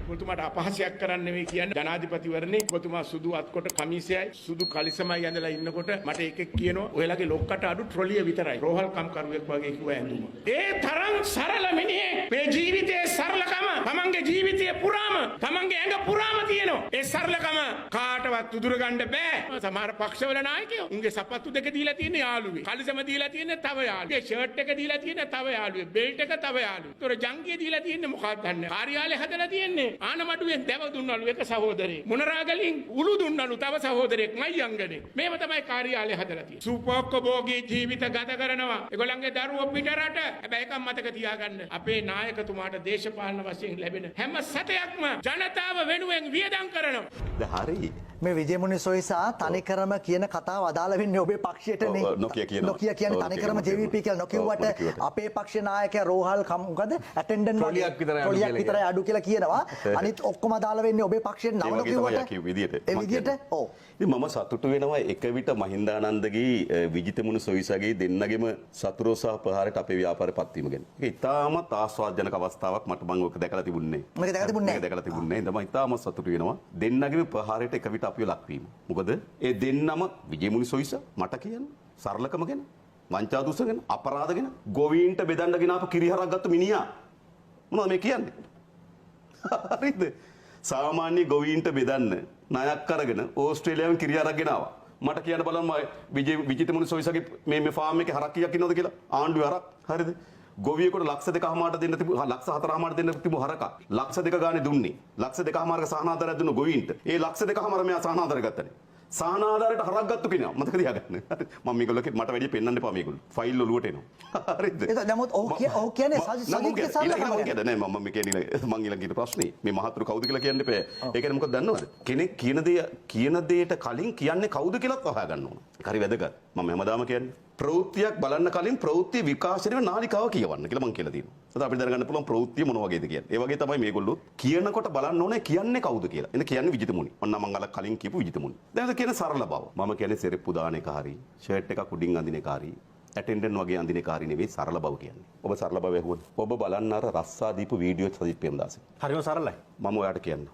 ඔබතුමාට අපහාසයක් කරන්න නෙවෙයි කියන්නේ. ජනාධිපතිවරණේ ඔබතුමා සුදු අත්කොට කමිසයයි සුදු කලිසමයි ඇඳලා ඉන්නකොට මට එකෙක් කියනවා ඔයලාගේ ලොක්කට අඩු ට්‍රොලිය විතරයි. රෝහල් කම්කරුවෙක් වගේ කිව්වා ඇඳුම. ඒ තරම් සරල මිනිහෙක්. මේ ජීවිතයේ සරලකම තමන්ගේ ජීවිතය පුරාම තමන්ගේ ඇඟ පුරාම තියෙනවා. ඒ සරලකම කාටවත් උදුර ගන්න බෑ. සමහර පක්ෂවල නායකයෝ උන්ගේ සපත්තු දෙක දීලා තියෙන යාළුවේ. කලිසම දීලා තියෙන තව යාළුවේ. ෂර්ට් එක දීලා තියෙන තව යාළුවේ. බෙල්ට් එක තව යාළුවේ. ඒතොර ජංගිය දීලා තියෙන්නේ මොකක්ද දන්නේ. කාර්යාලය හදලා තියෙන්නේ ආනමඩුවෙන් දැව දුන්නලු එක සහෝදරේ. මොනරාගලින් උළු දුන්නලු තව සහෝදරෙක් මයියංගනේ. මේව තමයි කාර්යාලය හදලා තියෙන්නේ. සුපෝක්කභෝගී ජීවිත ගත කරනවා. ඒගොල්ලන්ගේ දරුවෝ පිටරට. හැබැයි එකක් මතක තියාගන්න. අපේ නායකතුමාට දේශපාලන වශයෙන් ලැබෙන හැම සතයක්ම ජනතාව වෙනුවෙන් වියදම් කරනවා. හරි. මේ විජේමුනි සොයිසා තනිකරම කියන කතාව අදාළ වෙන්නේ ඔබේ පක්ෂයටනේ. නොකිය කියනවා. නොකිය කියන්නේ තනිකරම JVP කියලා නොකියුවට අපේ පක්ෂ නායකයා රෝහල් මොකද ඇටෙන්ඩන්ට් ට්‍රොලියක් විතරයි අඩු කියලා කියනවා. අනිත් ඔක්කොම අදාළ වෙන්නේ ඔබේ පක්ෂයට නම නොකියුවට. ඒ විදිහට ඔව්. ඉතින් මම සතුටු වෙනවා එක විට මහින්දානන්දගේ විජිතමුණු සොයිසගේ දෙන්නගෙම සතුරෝ සහ ප්‍රහාරයට අපේ ව්‍යාපාරේ පත්වීම ගැන. ඒක ඉතාමත් ආස්වාදජනක අවස්ථාවක් මට මම ඔක දැකලා තිබුණේ. මේක දැකලා තිබුණේ නැහැ. දැකලා තිබුණේ නැහැ. මම ඉතාමත් සතුටු වෙනවා. දෙන්නගෙම ප්‍රහාරයට එක විට අපිව ලක්වීම. මොකද ඒ දෙන්නම විජේමුණි සොයිස මට කියන්නේ සරලකම ගැන, වංචා දුස ගැන, අපරාධ ගැන, ගොවීන්ට බෙදන්න ගෙන අප කිරිහරක් ගත්ත මිනිහා. මොනවද මේ කියන්නේ? හරිද? සාමාන්‍ය ගොවීන්ට බෙදන්න ණයක් අරගෙන ඕස්ට්‍රේලියාවෙන් කිරිහරක් ගෙනාවා. මට කියන්න බලන්න විජිතමුණි සොයිසගේ මේ ෆාම් එකේ හරක් කීයක් ඉන්නවද කියලා? ආණ්ඩුවේ හරක්. හරිද? ගොවියෙකුට ලක්ෂ 2කමාරට දෙන්න තිබු ලක්ෂ 4කමාරට දෙන්න තිබු හරක ලක්ෂ 2 ගානේ දුන්නේ. ලක්ෂ 2කමාරක සහනාධාරයක් දුන්න ගොවීන්ට. ඒ ලක්ෂ 2කමාර මෙයා සහනාධාර ගත්තනේ. සහනාධාරයට හරක් ගත්තු කෙනා මතක තියාගන්න. මම මේගොල්ලෝගේ මට වැඩි පෙන්වන්න එපා මේගොල්ලෝ. ෆයිල් ඔලුවට එනවා. හරිද? ඒක නමුත් ඔව් කියන්නේ සජිත්ගේ සරලකම නෑ මම කියන්නේ මං ඊළඟ ඊට ප්‍රශ්නේ මේ මහතුරු කවුද කියලා කියන්න එපා. ඒ කියන්නේ මොකක්ද දන්නවද? කෙනෙක් කියන දෙයට කලින් කියන්නේ කවුද කියලාත් හොයාගන්න ඕන. ඒක හරි වැදගත්. මම හැමදාම කියන්නේ ප්‍රවෘත්තියක් බලන්න කලින් ප්‍රවෘත්ති විකාශනයේ නාලිකාව කියවන්න කියලා මං කියලා තියෙනවා. ඒත් අපිට දැනගන්න පුළුවන් ප්‍රවෘත්තිය මොන වගේද කියන්නේ. ඒ වගේ තමයි මේගොල්ලෝ කියනකොට බලන්න ඕනේ කියන්නේ කවුද කියලා. එන්න කියන්නේ විජිතමුණි. ඔන්න මං අර කලින් කියපු විජිතමුණි. දැන් ඒක කියන්නේ සරල බව. මම කියන්නේ සෙරෙප්පු දාන එක හරි, ෂර්ට් එකක් උඩින් අඳින එක හරි, ඇටෙන්ඩන්ට් වගේ අඳින එක හරි නෙවෙයි සරල බව කියන්නේ. ඔබ සරල බව ඇහුවොත් ඔබ බලන්න අර රස්සා දීපු වීඩියෝ සජිත් ප්‍රේමදාස. හරිම සරලයි. මම ඔයාලට කියන්න.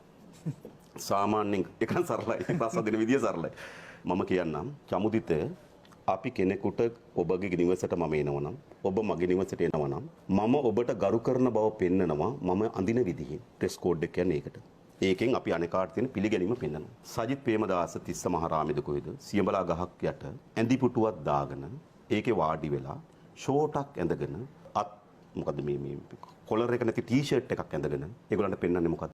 සාමාන්‍යයෙන් එකක් සරලයි. රස්සා දෙන විදිය සරලයි. මම කියන්නම් චමුදිත අපි කෙනෙකුට ඔබගේ නිවසට මම එනවනම් ඔබ මගේ නිවසට එනවනම් මම ඔබට ගරු කරන බව පෙන්නනවා මම අඳින විදිහින්. ඩ්‍රෙස් කෝඩ් එක කියන්නේ ඒකට. ඒකෙන් අපි අනේකාට තියෙන පිළිගැනීම පෙන්නනවා. සජිත් ප්‍රේමදාස තිස්ස මහරාමේද කොහෙද සියඹලා ගහක් යට ඇඳි පුටුවක් දාගෙන ඒකේ වාඩි වෙලා ෂෝටක් ඇඳගෙන මොකද්ද මේ කොලර් එක නැති ටී-ෂර්ට් එකක් ඇඳගෙන ඒගොල්ලන්ට පෙන්නන්නේ මොකද්ද?